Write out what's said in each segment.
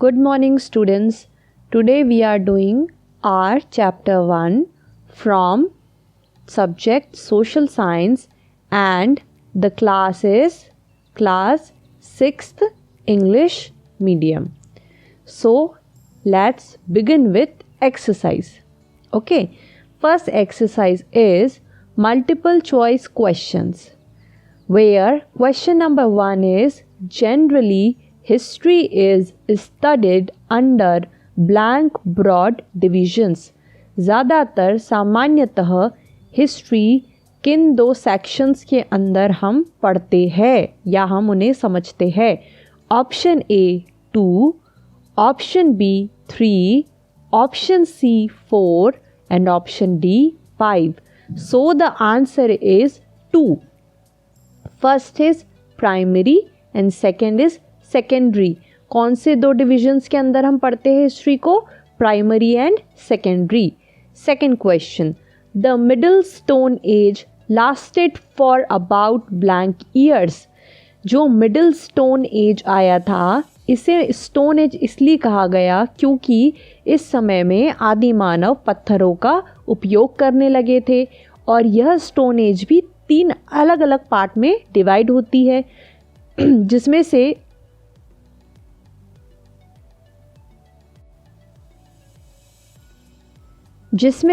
Good morning, students. Today we are doing our chapter 1 from subject social science, and the class is class 6th English medium. So let's begin with exercise. Okay, first exercise is multiple choice questions, where question number 1 is generally history is studied under blank broad divisions. ज़्यादातर सामान्यतः history किन दो sections के अंदर हम पढ़ते हैं या हम उन्हें समझते हैं? Option A 2, option B 3, option C 4 and option D 5. So the answer is 2. First is primary and second is secondary. कौन से दो डिविजन्स के अंदर हम पढ़ते हैं हिस्ट्री को? Primary and secondary. Second question, the middle stone age lasted for about blank years. जो मिडिल स्टोन एज आया था, इसे स्टोन एज इसलिए कहा गया क्योंकि इस समय में आदि मानव पत्थरों का उपयोग करने लगे थे, और यह स्टोन एज भी 3 अलग अलग पार्ट में डिवाइड होती है, जिसमें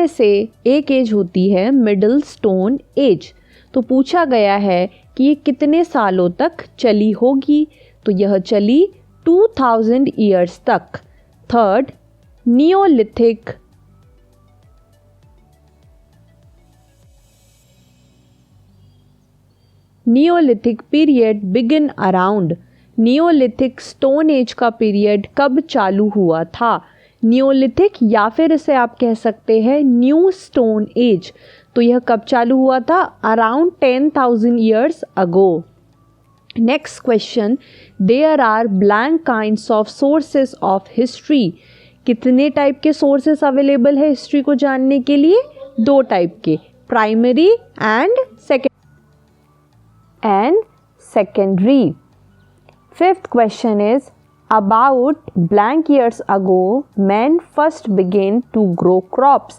से एक एज होती है मिडिल स्टोन एज. तो पूछा गया है कि ये कितने सालों तक चली होगी, तो यह चली 2000 ईयर्स तक. Third, Neolithic period begin around. Neolithic stone age का पीरियड कब चालू हुआ था? नियोलिथिक या फिर इसे आप कह सकते हैं न्यू स्टोन एज. तो यह कब चालू हुआ था? Around 10,000 years ago. Next question, there are blank kinds of sources of history. कितने टाइप के सोर्सेस अवेलेबल है हिस्ट्री को जानने के लिए? 2 टाइप के, primary and secondary. Fifth question is about blank years ago men first began to grow crops.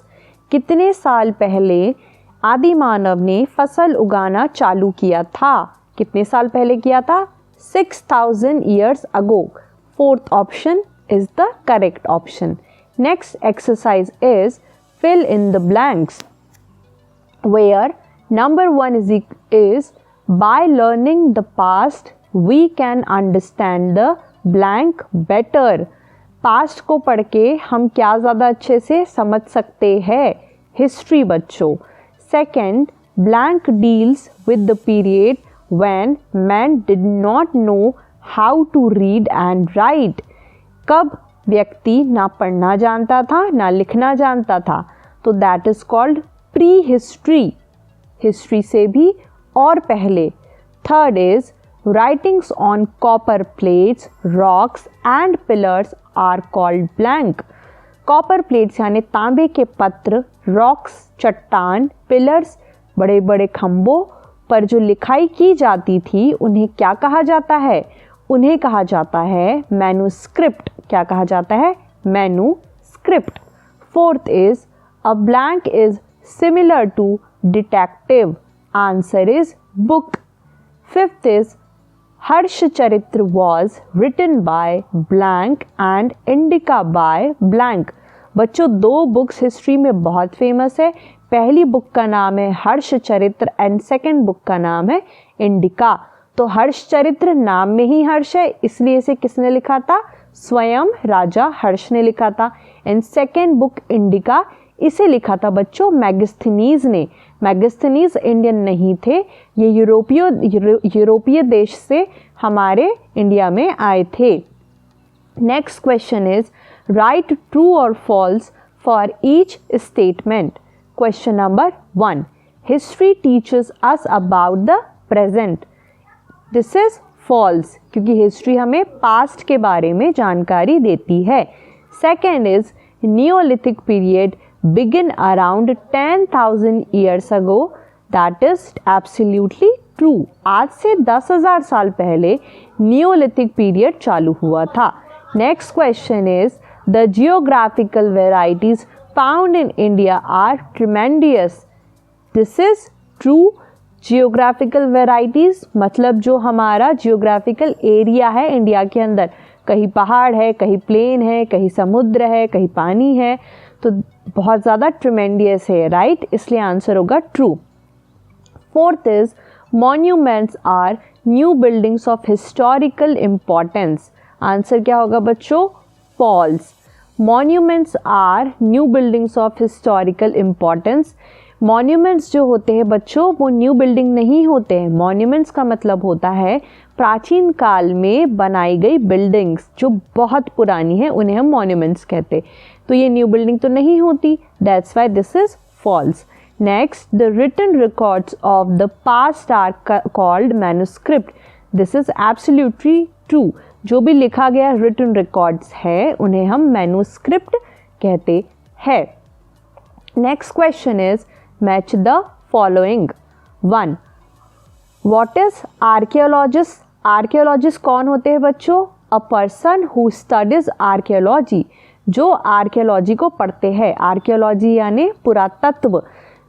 कितने साल पहले आदि मानव ने फसल उगाना चालू किया था? कितने साल पहले किया था? 6000 years ago. Fourth option is the correct option. Next exercise is fill in the blanks, where number 1 is by learning the past we can understand the blank better. Past को पढ़ के हम क्या ज़्यादा अच्छे से समझ सकते हैं? हिस्ट्री बच्चों. Second, blank deals with the period when man did not know how to read and write. कब व्यक्ति ना पढ़ना जानता था ना लिखना जानता था, तो that is called pre history. History से भी और पहले. Third is writings on copper plates, rocks and pillars are called blank. Copper plates यानी तांबे के पत्र, rocks चट्टान, pillars बड़े बड़े खम्भों पर जो लिखाई की जाती थी उन्हें क्या कहा जाता है? उन्हें कहा जाता है मैन्युस्क्रिप्ट. क्या कहा जाता है? Manuscript. Fourth is a blank is similar to detective. Answer is book. Fifth is Harshacharita was written by blank and Indica by blank. बच्चों 2 बुक्स हिस्ट्री में बहुत फेमस है. पहली बुक का नाम है हर्षचरित्र एंड सेकेंड बुक का नाम है इंडिका. तो हर्षचरित्र नाम में ही हर्ष है, इसलिए इसे किसने लिखा था? स्वयं राजा हर्ष ने लिखा था. एंड सेकेंड बुक इंडिका, इसे लिखा था बच्चों मैगस्थनीज ने. मैगस्थनीज इंडियन नहीं थे, ये यूरोपीय देश से हमारे इंडिया में आए थे. Next question is right true और false for each statement. Question number 1, history teaches us about the present. This is false, क्योंकि हिस्ट्री हमें पास्ट के बारे में जानकारी देती है. Second is neolithic period begin around 10,000 years ago. That is absolutely true. आज से 10,000 साल पहले नियोलिथिक पीरियड चालू हुआ था. Next question is the geographical varieties found in India are tremendous. This is true. Geographical varieties मतलब जो हमारा जियोग्राफिकल एरिया है इंडिया के अंदर, कहीं पहाड़ है, कहीं प्लेन है, कहीं समुद्र है, कहीं पानी है, तो बहुत ज़्यादा ट्रिमेंडियस है, राइट. इसलिए आंसर होगा true. Fourth is monuments are new buildings of historical importance. Answer क्या होगा बच्चों? False. Monuments are new buildings of historical importance. Monuments जो होते हैं बच्चों वो न्यू बिल्डिंग नहीं होते हैं. मॉन्यूमेंट्स का मतलब होता है प्राचीन काल में बनाई गई बिल्डिंग्स जो बहुत पुरानी है, उन्हें हम मॉन्यूमेंट्स कहते हैं. तो ये न्यू बिल्डिंग तो नहीं होती, that's why this is false. Next, the written records of the past are called manuscript. This is absolutely true. जो भी लिखा गया रिटन रिकॉर्ड्स है उन्हें हम मैन्युस्क्रिप्ट कहते हैं. Next question is match the following. 1. What is archaeologist? Archaeologist कौन होते हैं बच्चों? A person who studies archaeology, जो आर्कियोलॉजी को पढ़ते हैं. आर्कियोलॉजी यानी पुरातत्व,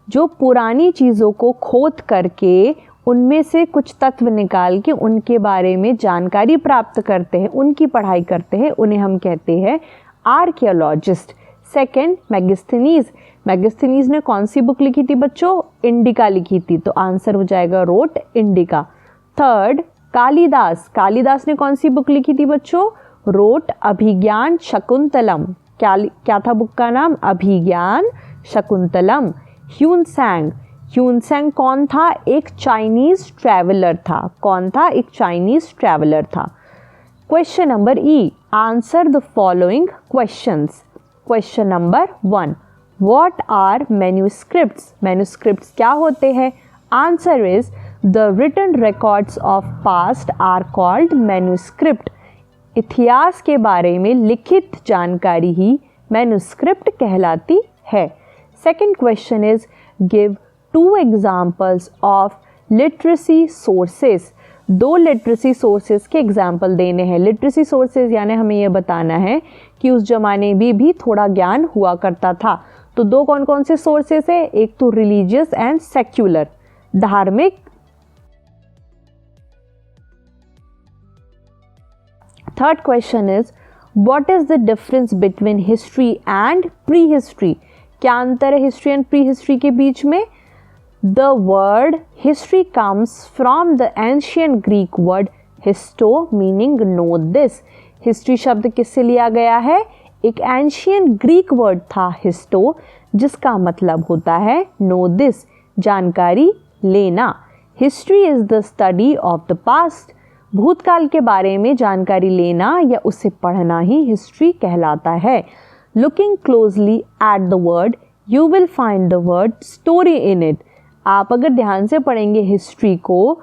जो पुरानी चीज़ों को खोद करके उनमें से कुछ तत्व निकाल के उनके बारे में जानकारी प्राप्त करते हैं, उनकी पढ़ाई करते हैं, उन्हें हम कहते हैं आर्कियोलॉजिस्ट. Second, Megasthenes. मैगस्थनीज ने कौन सी बुक लिखी थी बच्चों? इंडिका लिखी थी, तो आंसर हो जाएगा wrote Indica. Third, Kalidasa. Kalidasa ने कौन सी बुक लिखी थी बच्चों? रोट अभिज्ञान शकुंतलम. क्या था बुक का नाम? अभिज्ञान शकुंतलम. ह्यूनसैंग. ह्यूनसैंग कौन था? एक चाइनीज ट्रैवलर था. कौन था? एक चाइनीज ट्रैवलर था. Question number E. Answer the following questions. Question number 1. What are manuscripts? Manuscripts क्या होते हैं? Answer is the written records of past are called manuscript. इतिहास के बारे में लिखित जानकारी ही manuscript कहलाती है. Second question is give 2 examples of literacy sources. 2 literacy sources के एग्जाम्पल देने हैं. लिटरेसी सोर्सेज यानी हमें ये बताना है कि उस जमाने में भी थोड़ा ज्ञान हुआ करता था. तो 2 कौन कौन से सोर्सेज है? एक तो रिलीजियस एंड सेक्युलर, धार्मिक. Third question is what is the difference between history and pre history. क्या अंतर है हिस्ट्री एंड प्री हिस्ट्री के बीच में? The word history comes from the ancient Greek word histo meaning know this. History शब्द किससे लिया गया है? एक एंशियन ग्रीक वर्ड था हिस्टो, जिसका मतलब होता है know this, जानकारी लेना. History is the study of the past. भूतकाल के बारे में जानकारी लेना या उसे पढ़ना ही हिस्ट्री कहलाता है. Looking closely at the word you will find the word story in it. आप अगर ध्यान से पढ़ेंगे हिस्ट्री को,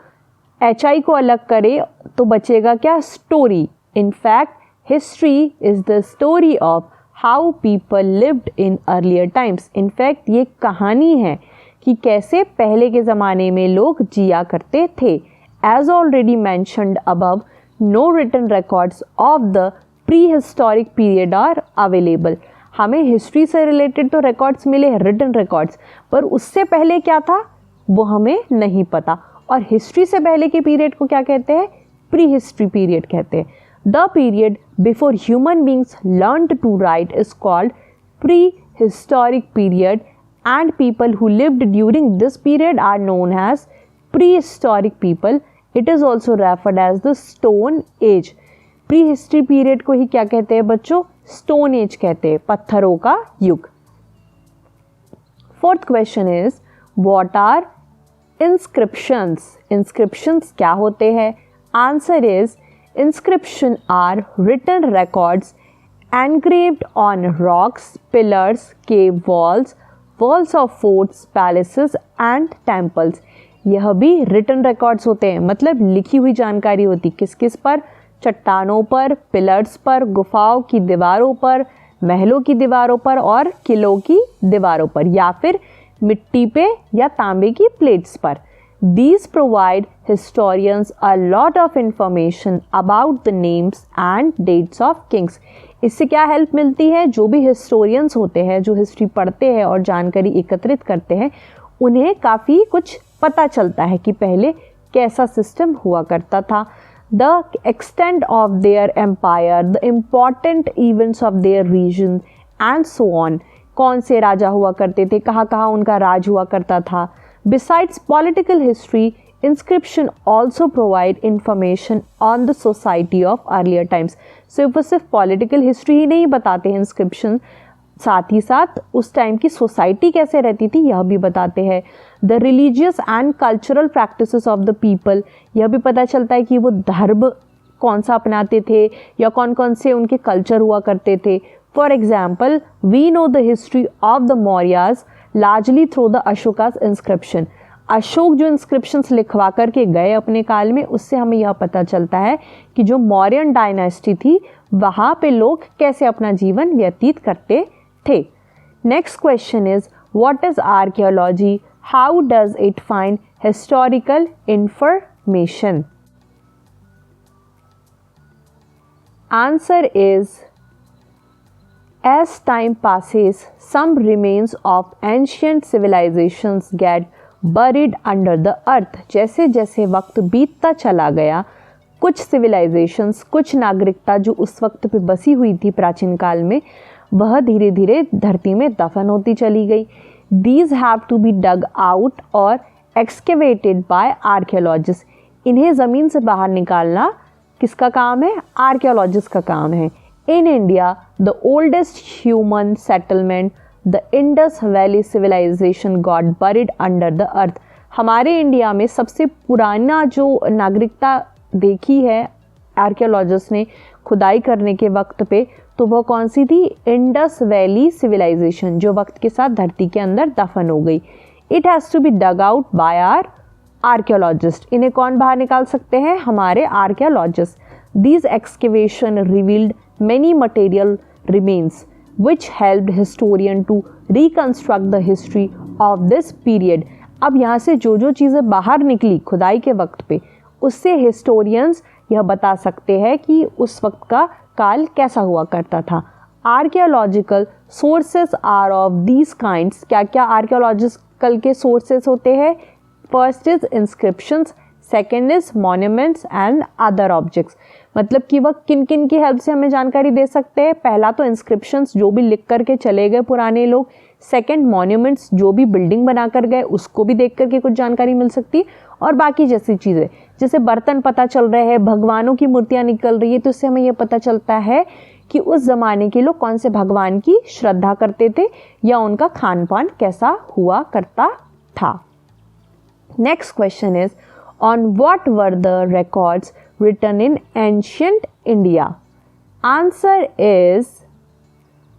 HI को अलग करें तो बचेगा क्या? Story. In fact history is the story of how people lived in earlier times. In fact ये कहानी है कि कैसे पहले के ज़माने में लोग जिया करते थे. As already mentioned above, no written records of the prehistoric period are available. हमें हिस्ट्री से रिलेटेड तो रिकॉर्ड्स मिले हैं, रिटन रिकॉर्ड्स, पर उससे पहले क्या था वो हमें नहीं पता. और हिस्ट्री से पहले के पीरियड को क्या कहते हैं? प्री हिस्ट्री पीरियड कहते हैं. The period before human beings learned to write is called prehistoric period and people who lived during this period are known as prehistoric people. It is also referred as the stone age. Prehistory period को ही क्या कहते हैं बच्चों? Stone age कहते हैं, पत्थरों का युग. Fourth question is what are inscriptions. Inscriptions क्या होते हैं? Answer is inscription are written records engraved on rocks, pillars, cave walls, walls of forts, palaces and temples. यह भी रिटन रिकॉर्ड्स होते हैं, मतलब लिखी हुई जानकारी होती. किस किस पर? चट्टानों पर, पिलर्स पर, गुफाओं की दीवारों पर, महलों की दीवारों पर और किलों की दीवारों पर, या फिर मिट्टी पे या तांबे की प्लेट्स पर. These provide historians a lot of information about the names and dates of kings. इससे क्या हेल्प मिलती है? जो भी हिस्टोरियंस होते हैं, जो हिस्ट्री पढ़ते हैं और जानकारी एकत्रित करते हैं, उन्हें काफ़ी कुछ पता चलता है कि पहले कैसा सिस्टम हुआ करता था. The extent of their empire, the important events of their region and so on. कौन से राजा हुआ करते थे, कहाँ कहाँ उनका राज हुआ करता था. Besides political history, inscription also provide information on the society of earlier times. So वो सिर्फ political history ही नहीं बताते हैं inscription, साथ ही साथ उस टाइम की सोसाइटी कैसे रहती थी यह भी बताते हैं. The religious and cultural practices of the people, यह भी पता चलता है कि वो धर्म कौन सा अपनाते थे या कौन कौन से उनके कल्चर हुआ करते थे. For example, we know the history of the Mauryas largely through the Ashoka's inscription. Ashoka जो इंस्क्रिप्शंस लिखवा करके गए अपने काल में, उससे हमें यह पता चलता है कि जो मौर्यन डायनेस्टी थी वहाँ पे लोग कैसे अपना जीवन व्यतीत करते थे. Next question is, what is archaeology? How does it find historical information? Answer is, as time passes, some remains of ancient civilizations get buried under the earth. जैसे जैसे वक्त बीतता चला गया, कुछ civilizations, कुछ नागरिकता जो उस वक्त पे बसी हुई थी प्राचीन काल में, वह धीरे धीरे धरती में दफन होती चली गई. These have to be dug out or excavated by archaeologists. इन्हें ज़मीन से बाहर निकालना किसका काम है? आर्कियोलॉजिस्ट का काम है. In India, the oldest human settlement, the Indus Valley civilization, got buried under the earth. हमारे इंडिया में सबसे पुराना जो नागरिकता देखी है आर्कियोलॉजिस्ट ने खुदाई करने के वक्त पे, तो वह कौन सी थी? इंडस वैली सिविलाइजेशन, जो वक्त के साथ धरती के अंदर दफन हो गई. It has to be dug out by our archaeologist. इन्हें कौन बाहर निकाल सकते हैं? हमारे archaeologist. These excavation revealed many material remains which helped historian to reconstruct the history of this period. अब यहाँ से जो जो चीज़ें बाहर निकली खुदाई के वक्त पे, उससे हिस्टोरियंस यह बता सकते हैं कि उस वक्त का काल कैसा हुआ करता था. Archaeological sources are of these kinds. क्या क्या आर्कियोलॉजिकल के सोर्सेज होते हैं? First is inscriptions, second is monuments and other objects. मतलब कि वह किन किन की हेल्प से हमें जानकारी दे सकते हैं? पहला तो इंस्क्रिप्शंस, जो भी लिख करके चले गए पुराने लोग. सेकंड, मॉन्यूमेंट्स, जो भी बिल्डिंग बना कर गए उसको भी देख करके कुछ जानकारी मिल सकती है. और बाकी जैसी चीज़ें, जैसे बर्तन पता चल रहे हैं, भगवानों की मूर्तियाँ निकल रही है, तो इससे हमें यह पता चलता है कि उस ज़माने के लोग कौन से भगवान की श्रद्धा करते थे या उनका खान पान कैसा हुआ करता था. Next question is, on what were the records written in ancient India? Answer is,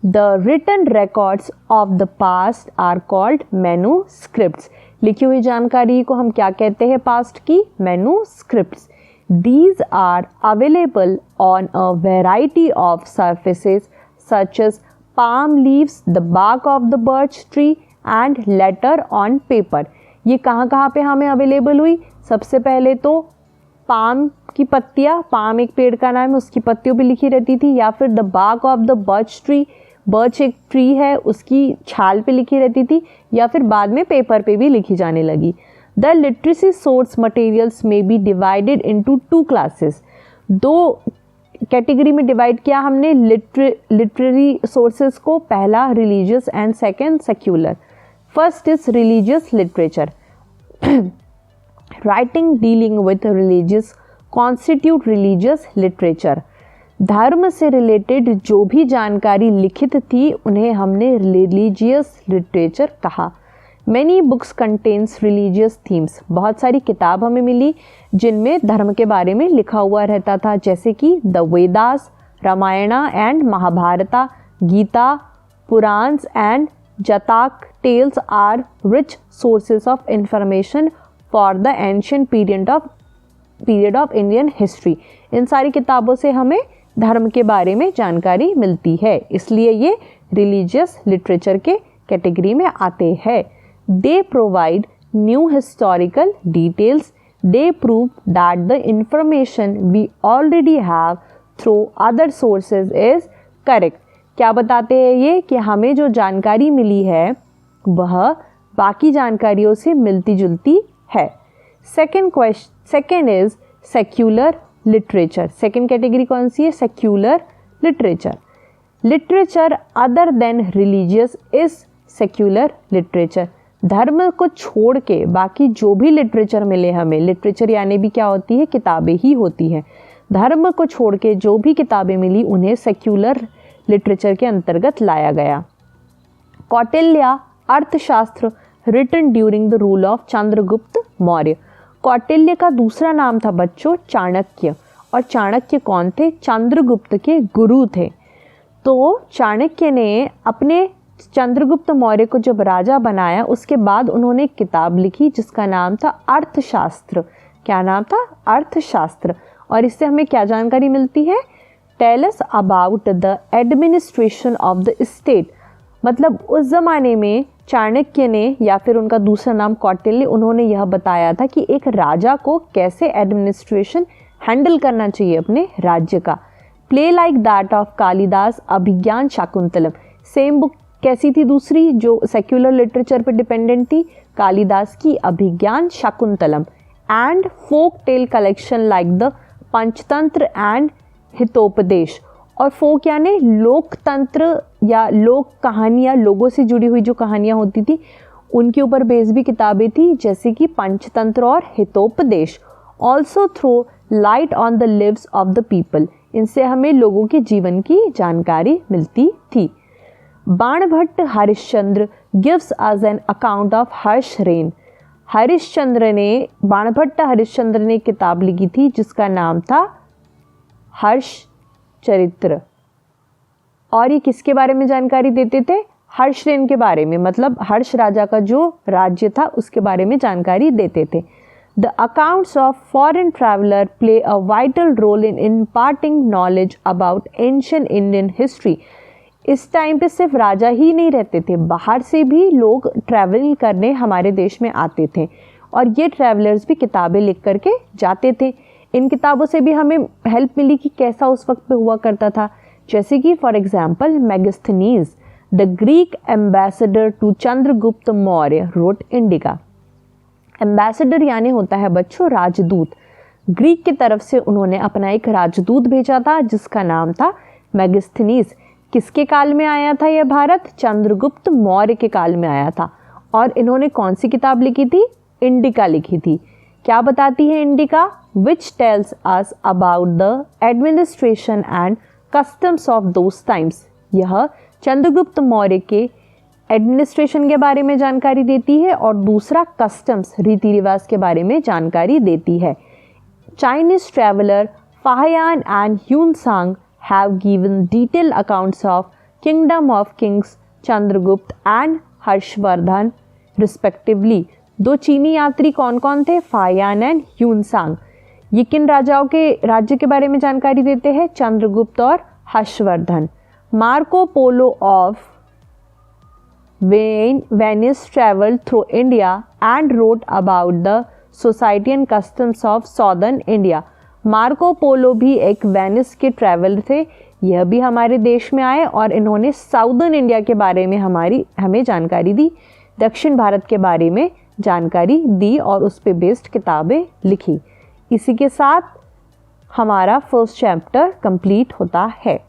the written records of the past are called manuscripts. लिखी हुई जानकारी को हम क्या कहते हैं पास्ट की? manuscripts. These are available on a variety of surfaces such as palm leaves, the bark of the birch tree and letter on paper. ये कहाँ कहाँ पे हमें अवेलेबल हुई? सबसे पहले तो पाम की पत्तियाँ, पाम एक पेड़ का नाम है, उसकी पत्तियों पे लिखी रहती थी, या फिर the bark of the birch tree, birch एक ट्री है उसकी छाल पे लिखी रहती थी, या फिर बाद में पेपर पे भी लिखी जाने लगी. द लिटरेसी सोर्स मटेरियल्स में be divided into 2 classes. 2 category में डिवाइड किया हमने लिटरेरी सोर्सेज को. पहला religious and second secular. First is religious literature. Writing dealing with religious constitute religious literature. धर्म से रिलेटेड जो भी जानकारी लिखित थी उन्हें हमने religious literature कहा. Many books contains religious themes. बहुत सारी किताब हमें मिली जिनमें धर्म के बारे में लिखा हुआ रहता था, जैसे कि the Vedas, Ramayana and Mahabharata, Gita, Puranas and Jataka tales are rich sources of information for the ancient period of Indian history. इन सारी किताबों से हमें धर्म के बारे में जानकारी मिलती है, इसलिए ये रिलीजियस लिटरेचर के कैटेगरी में आते हैं. They provide new historical details. They prove that the information we already have through other sources is correct. क्या बताते हैं ये कि हमें जो जानकारी मिली है वह बाकी जानकारियों से मिलती जुलती है. Second is secular literature. Second category कौन सी है? Secular literature. Literature other than religious is secular literature. धर्म को छोड़ के बाकी जो भी लिटरेचर मिले हमें, लिटरेचर यानी भी क्या होती है? किताबें ही होती हैं. धर्म को छोड़ के जो भी किताबें मिली उन्हें सेक्युलर लिटरेचर के अंतर्गत लाया गया. Kautilya Arthashastra written during the rule of Chandragupta Maurya. Kautilya का दूसरा नाम था बच्चों चाणक्य, और चाणक्य कौन थे? चंद्रगुप्त के गुरु थे. तो चाणक्य ने अपने चंद्रगुप्त मौर्य को जब राजा बनाया उसके बाद उन्होंने एक किताब लिखी जिसका नाम था अर्थशास्त्र. क्या नाम था? अर्थशास्त्र. और इससे हमें क्या जानकारी मिलती है? Tell us about the administration of the state. मतलब उस ज़माने में चाणक्य ने या फिर उनका दूसरा नाम कौटिल्य, उन्होंने यह बताया था कि एक राजा को कैसे एडमिनिस्ट्रेशन हैंडल करना चाहिए अपने राज्य का. Play like that of Kalidasa Abhijnana Shakuntalam. Same book कैसी थी दूसरी जो सेक्युलर लिटरेचर पर डिपेंडेंट थी? कालिदास की Abhijnana Shakuntalam. And folk tale collection like the Panchatantra and Hitopadesha. और फोक यानी लोकतंत्र या लोक कहानियाँ, लोगों से जुड़ी हुई जो कहानियाँ होती थी उनके ऊपर बेस भी किताबें थी जैसे कि पंचतंत्र और Hitopadesha. Also throw light on the lives of the people. इनसे हमें लोगों के जीवन की जानकारी मिलती थी. Banabhatta Harishchandra gives us an account of Harsha reign. Banabhatta Harishchandra ने एक किताब लिखी थी जिसका नाम था हर्ष चरित्र. और ये किसके बारे में जानकारी देते थे? हर्षरेन के बारे में, मतलब हर्ष राजा का जो राज्य था उसके बारे में जानकारी देते थे. The accounts of foreign traveller play a vital role in imparting knowledge about ancient Indian history. इस टाइम पे सिर्फ राजा ही नहीं रहते थे, बाहर से भी लोग ट्रैवल करने हमारे देश में आते थे और ये ट्रैवलर्स भी किताबें लिख करके जाते थे. इन किताबों से भी हमें हेल्प मिली कि कैसा उस वक्त पे हुआ करता था. जैसे कि for example Megasthenes the Greek ambassador to Chandragupta Maurya wrote Indica. Ambassador यानी होता है बच्चों राजदूत. ग्रीक की तरफ से उन्होंने अपना एक राजदूत भेजा था जिसका नाम था मेगास्थनीज. किसके काल में आया था यह भारत? चंद्रगुप्त मौर्य के काल में आया था. और इन्होंने कौन सी किताब लिखी थी? इंडिका लिखी थी. क्या बताती है indica? Which tells us about the administration and customs of those times. यह चंद्रगुप्त मौर्य के एडमिनिस्ट्रेशन के बारे में जानकारी देती है और दूसरा कस्टम्स रीति रिवाज के बारे में जानकारी देती है. Chinese traveller Fahien and Hiuen Tsang have given detailed accounts of kingdom of kings Chandragupta and Harshvardhan respectively. दो चीनी यात्री कौन कौन थे? Fahien and Hiuen Tsang. ये किन राजाओं के राज्य के बारे में जानकारी देते हैं? चंद्रगुप्त और Harshvardhan. Marco Polo of Venice travelled through India and wrote about the society and customs of southern India. Marco Polo भी एक वेनिस के ट्रैवलर थे. यह भी हमारे देश में आए और इन्होंने साउदर्न इंडिया के बारे में हमें जानकारी दी, दक्षिण भारत के बारे में जानकारी दी और उस पे बेस्ड किताबें लिखी. इसी के साथ हमारा फर्स्ट चैप्टर कंप्लीट होता है.